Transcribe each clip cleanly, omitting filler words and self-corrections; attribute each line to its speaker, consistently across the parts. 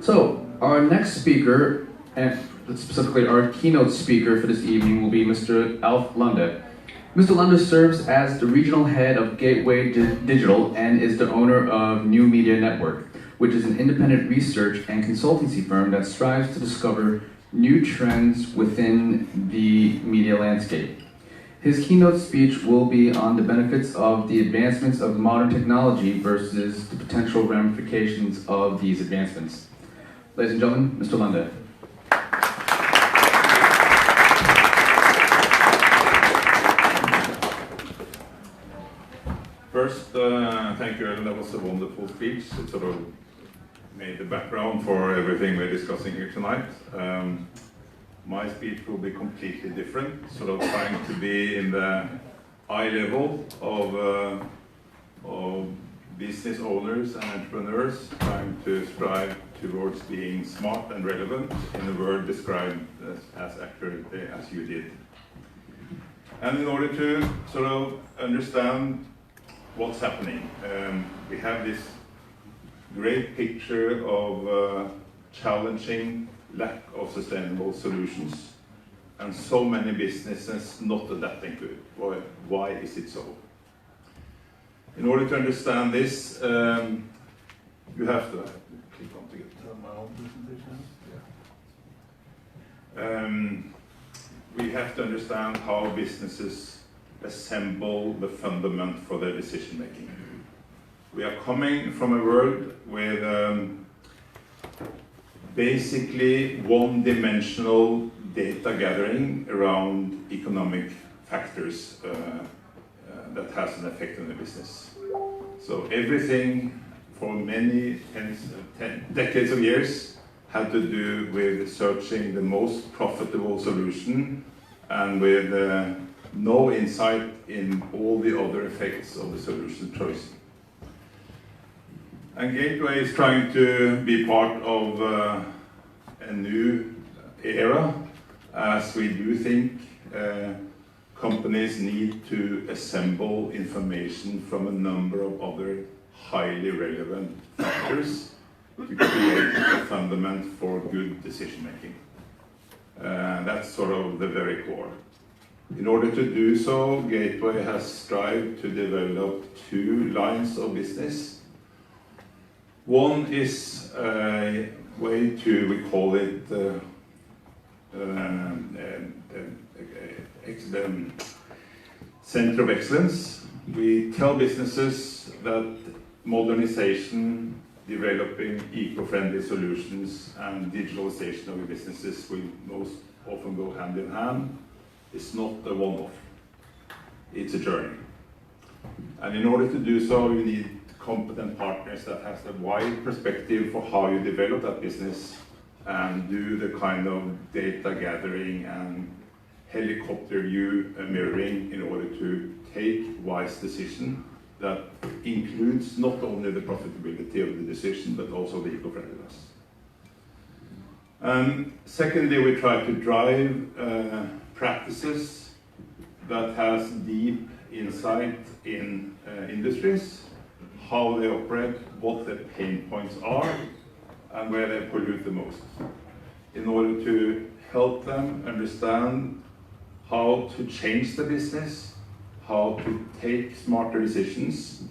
Speaker 1: So, our next speaker, and specifically our keynote speaker for this evening, will be Mr. Alf Lunde. Mr. Lunde serves as the regional head of Gateway Digital and is the owner of New Media Network, which is an independent research and consultancy firm that strives to discover new trends within the media landscape. His keynote speech will be on the benefits of the advancements of modern technology versus the potential ramifications of these advancements. Ladies and gentlemen, Mr. Lunde.
Speaker 2: First, thank you, Ellen. That was a wonderful speech. It sort of made the background for everything we're discussing here tonight. My speech will be completely different, sort of trying to be in the eye level of business owners and entrepreneurs, trying to strive towards being smart and relevant in a word described as accurately as you did. And in order to sort of understand what's happening, we have this great picture of challenging lack of sustainable solutions and so many businesses not adapting to it. Why is it so? In order to understand this, you have to click on to get my own presentation. We have to understand how businesses assemble the fundament for their decision making. We are coming from a world with basically one-dimensional data gathering around economic factors that has an effect on the business. So everything for many decades of years had to do with searching the most profitable solution and with no insight in all the other effects of the solution choice. And Gateway is trying to be part of a new era, as we do think companies need to assemble information from a number of other highly relevant factors to create a fundament for good decision making. That's sort of the very core. In order to do so, Gateway has strived to develop two lines of business. One is a way to, we call it the Center of Excellence. We tell businesses that modernization, developing eco-friendly solutions, and digitalization of your businesses will most often go hand in hand. It's not a one-off. It's a journey. And in order to do so, you need competent partners that has a wide perspective for how you develop that business and do the kind of data gathering and helicopter view mirroring in order to take wise decision that includes not only the profitability of the decision but also the eco-friendliness. Secondly, we try to drive practices that has deep insight in industries, how they operate, what their pain points are, and where they pollute the most, in order to help them understand how to change the business, how to take smarter decisions,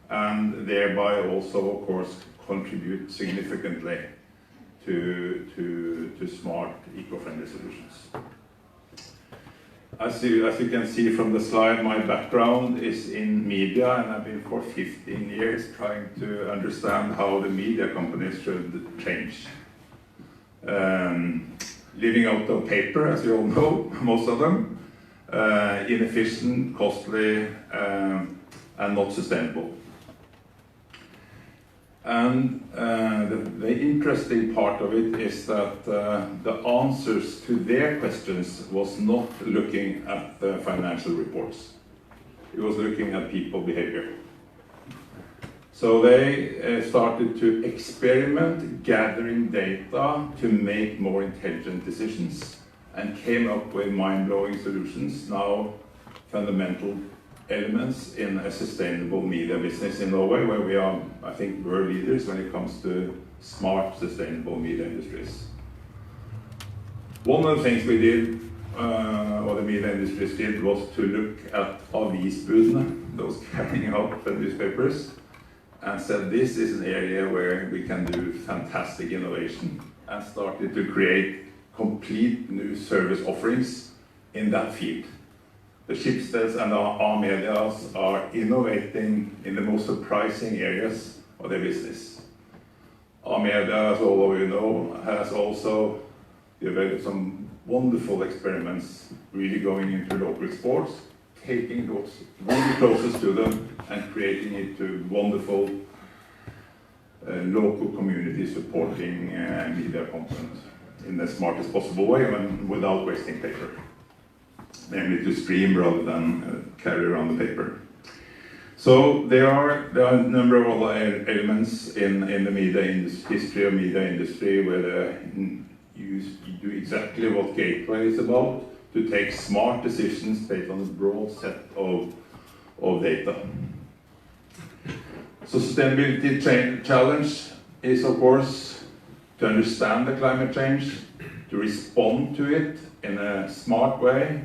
Speaker 2: and thereby also, of course, contribute significantly to smart eco-friendly solutions. As you can see from the slide, my background is in media, and I've been for 15 years trying to understand how the media companies should change. Living out of paper, as you all know, most of them, inefficient, costly, and not sustainable. And the interesting part of it is that the answers to their questions was not looking at the financial reports. It was looking at people behavior. So they started to experiment gathering data to make more intelligent decisions and came up with mind-blowing solutions, now fundamental elements in a sustainable media business in Norway, where we are, I think, world leaders when it comes to smart, sustainable media industries. One of the things we did, or the media industries did, was to look at avisbudene, those carrying out the newspapers, and said this is an area where we can do fantastic innovation, and started to create complete new service offerings in that field. The Schibsteds and the A-medias are innovating in the most surprising areas of their business. A-media, as all of you know, has also developed some wonderful experiments really going into local sports, taking what's really closest to them and creating it to wonderful local community supporting media content in the smartest possible way and without wasting paper. Namely to stream rather than carry around the paper. So there are a number of other elements in the history of media industry where you do exactly what Gateway is about, to take smart decisions based on a broad set of data. Sustainability challenge is, of course, to understand the climate change, to respond to it in a smart way,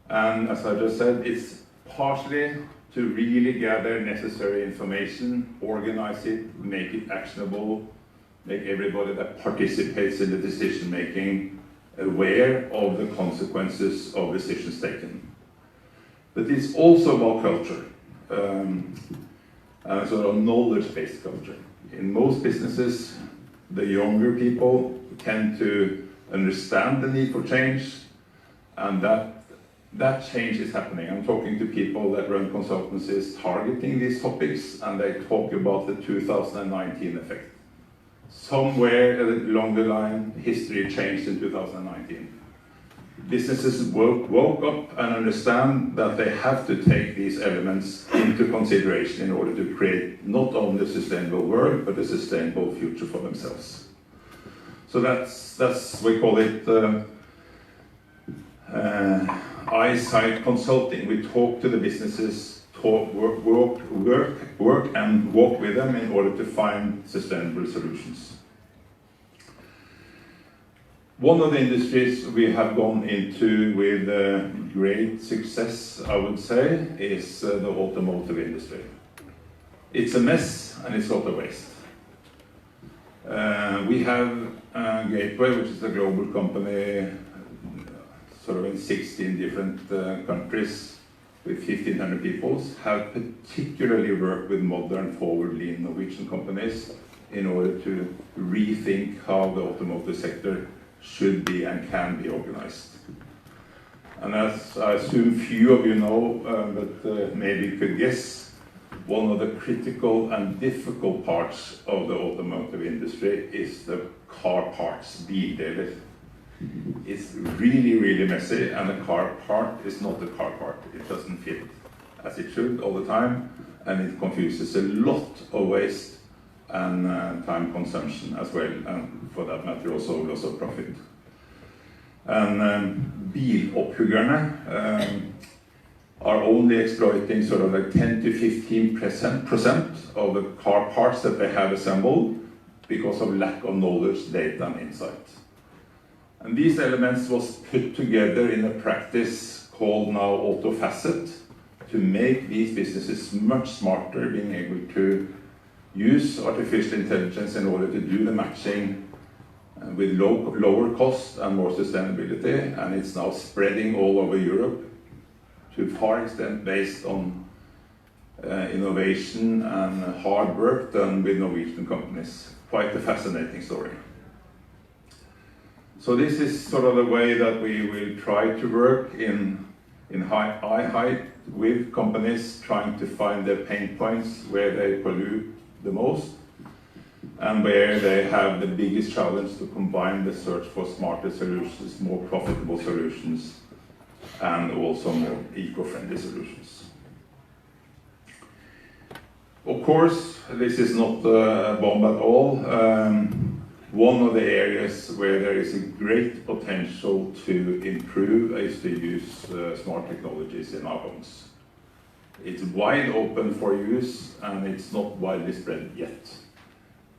Speaker 2: and as I just said, it's partially to really gather necessary information, organize it, make it actionable, make everybody that participates in the decision making aware of the consequences of decisions taken. But it's also about culture, and sort of knowledge-based culture. In most businesses, the younger people tend to understand the need for change, and that change is happening. I'm talking to people that run consultancies targeting these topics, and they talk about the 2019 effect. Somewhere along the line, history changed in 2019. Businesses woke up and understand that they have to take these elements into consideration in order to create not only a sustainable world, but a sustainable future for themselves. So that's we call it eyesight consulting. We talk to the businesses, work and walk with them in order to find sustainable solutions. One of the industries we have gone into with great success, I would say, is the automotive industry. It's a mess and it's a lot of waste. We have Gateway, which is a global company, sort of in 16 different countries with 1,500 people, have particularly worked with modern, forward-lean Norwegian companies in order to rethink how the automotive sector should be and can be organized. And as I assume few of you know, but maybe you could guess, one of the critical and difficult parts of the automotive industry is the car parts, bildeler. It's really, really messy, and the car part is not the car part. It doesn't fit as it should all the time, and it confuses a lot of waste and time consumption as well, and for that matter also loss of profit. And bilopphuggerne are only exploiting sort of like 10 to 15% of the car parts that they have assembled because of lack of knowledge, data and insight. And these elements was put together in a practice called now Autofacet to make these businesses much smarter, being able to use artificial intelligence in order to do the matching with lower cost and more sustainability, and it's now spreading all over Europe to a far extent based on innovation and hard work done with Norwegian companies. Quite a fascinating story. So this is sort of the way that we will try to work in high height with companies, trying to find their pain points where they pollute the most and where they have the biggest challenge to combine the search for smarter solutions, more profitable solutions, and also more eco-friendly solutions. Of course, this is not a bomb at all. One of the areas where there is a great potential to improve is to use smart technologies in our homes. It's wide open for use and it's not widely spread yet.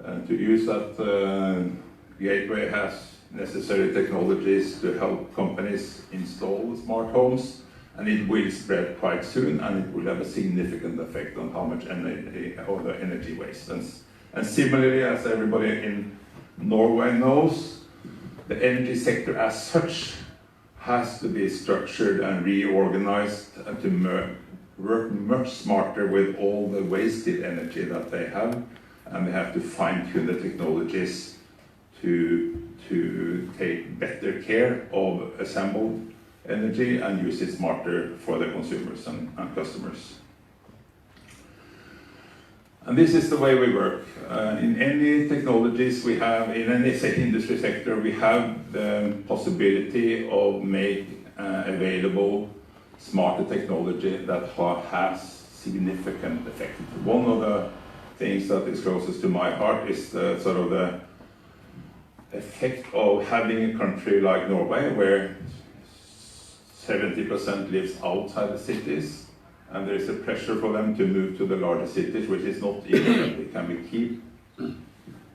Speaker 2: And to use that, Gateway has necessary technologies to help companies install smart homes, and it will spread quite soon, and it will have a significant effect on how much energy or the energy waste. And similarly, as everybody in Norway knows, the energy sector as such has to be structured and reorganized and to work much smarter with all the wasted energy that they have, and they have to fine-tune the technologies to take better care of assembled energy and use it smarter for the consumers and customers. And this is the way we work. In any technologies we have, in any industry sector, we have the possibility of make available smarter technology that has significant effect. One of the things that is closest to my heart is the sort of the effect of having a country like Norway where 70% lives outside the cities, and there is a pressure for them to move to the larger cities, which is not easy. Can we keep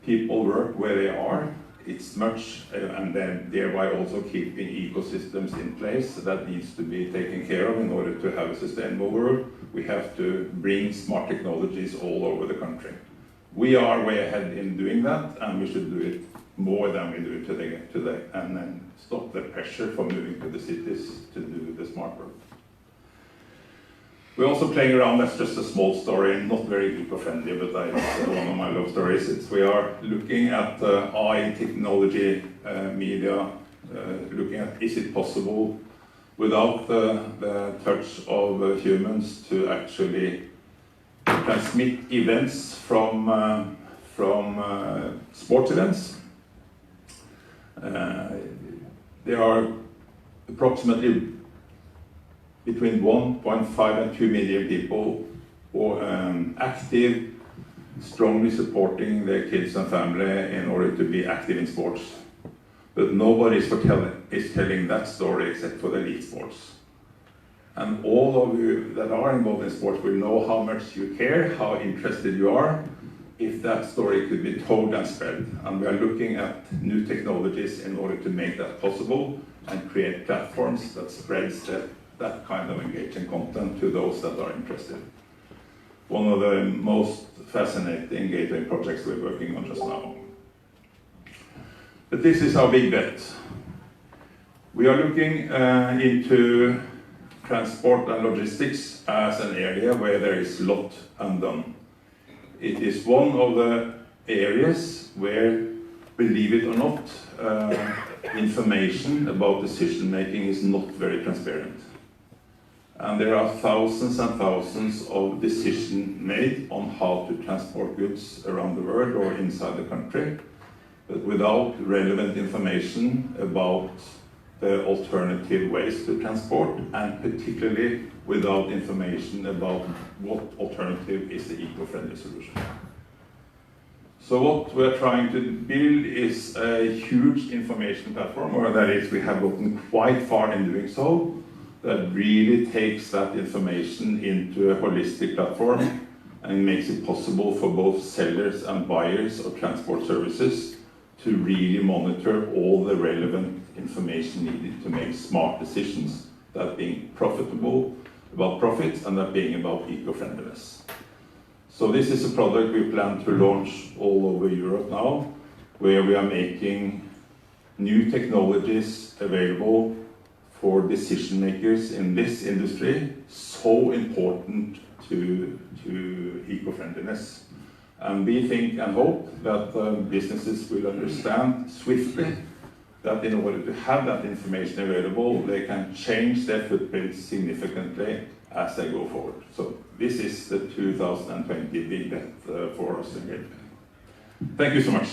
Speaker 2: people work where they are? It's much, and then thereby also keeping ecosystems in place that needs to be taken care of in order to have a sustainable world. We have to bring smart technologies all over the country. We are way ahead in doing that, and we should do it more than we do it today, and then stop the pressure for moving to the cities to do the smart work. We're also playing around. That's just a small story, not very eco-friendly, but it's one of my love stories. We are looking at AI technology, media, looking at is it possible without the touch of humans to actually transmit events from sports events. There are approximately between 1.5 and 2 million people who are active, strongly supporting their kids and family in order to be active in sports. But nobody is telling that story except for the elite sports. And all of you that are involved in sports will know how much you care, how interested you are, if that story could be told and spread. And we are looking at new technologies in order to make that possible and create platforms that spreads that kind of engaging content to those that are interested. One of the most fascinating gateway projects we're working on just now. But this is our big bet. We are looking into transport and logistics as an area where there is a lot undone. It is one of the areas where, believe it or not, information about decision making is not very transparent. And there are thousands and thousands of decisions made on how to transport goods around the world or inside the country, but without relevant information about the alternative ways to transport, and particularly without information about what alternative is the eco-friendly solution. So what we're trying to build is a huge information platform, or that is, we have gotten quite far in doing so, that really takes that information into a holistic platform and makes it possible for both sellers and buyers of transport services to really monitor all the relevant information needed to make smart decisions, that being profitable, about profits, and that being about eco-friendliness. So this is a product we plan to launch all over Europe now, where we are making new technologies available for decision makers in this industry, so important to eco-friendliness. And we think and hope that businesses will understand swiftly that in order to have that information available, they can change their footprint significantly as they go forward. So this is the 2020 big bet for us again. Thank you so much.